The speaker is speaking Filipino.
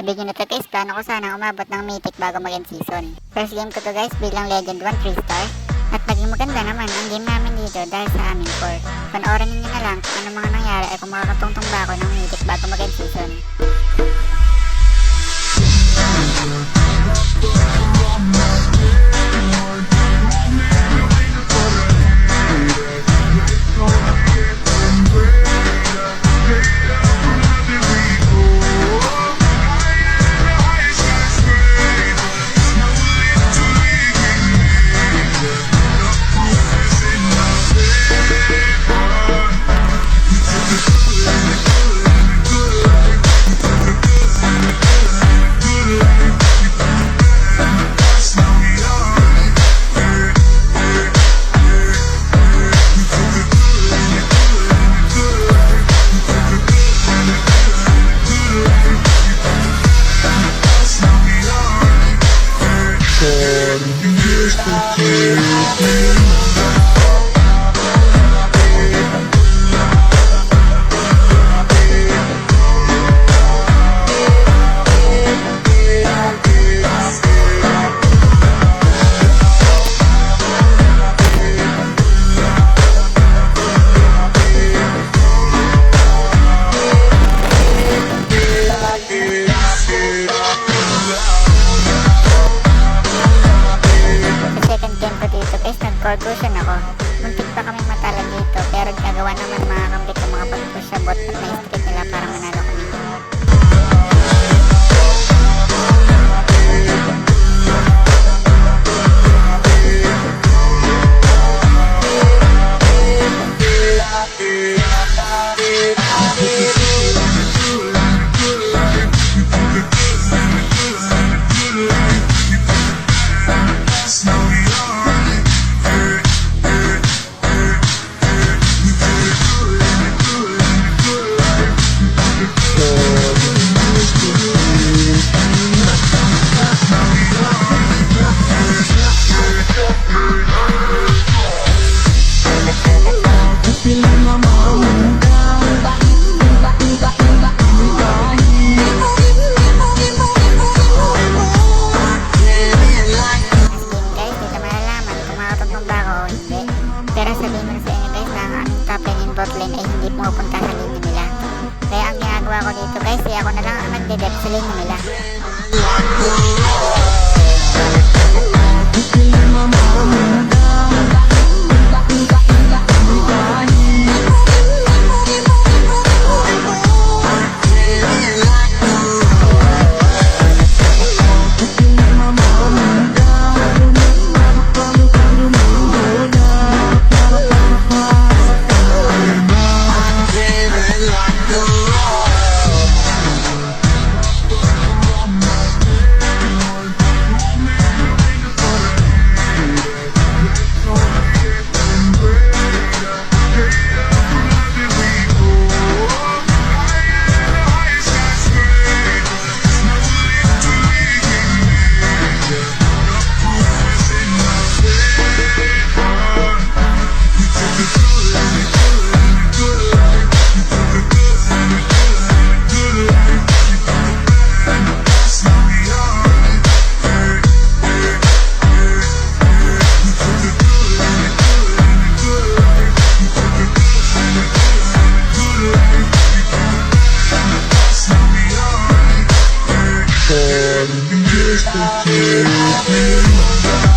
Sa video na to guys, plano ko sana umabot ng mythic bago mag-end season. First game ko to guys bilang legend 1 3 star. At naging maganda naman ang game namin dito dahil sa aming core. Panoorin ninyo na lang kung ano mga nangyari ay kung makakatungtong ba ako ng mythic bago mag-end season. Nag-conclusion ako. Muntik pa kami matala dito pero gagawa naman mga kampi ko mga pag-push sa bot at na-street nila para manalo kami. Pero sabihin mo na sa inyo guys na ang aming top lane and bot lane ay hindi pumupunta sa linya nila. Kaya ang ginagawa ko dito guys ay ako na lang ang nagde-dep sa linya nila. Just to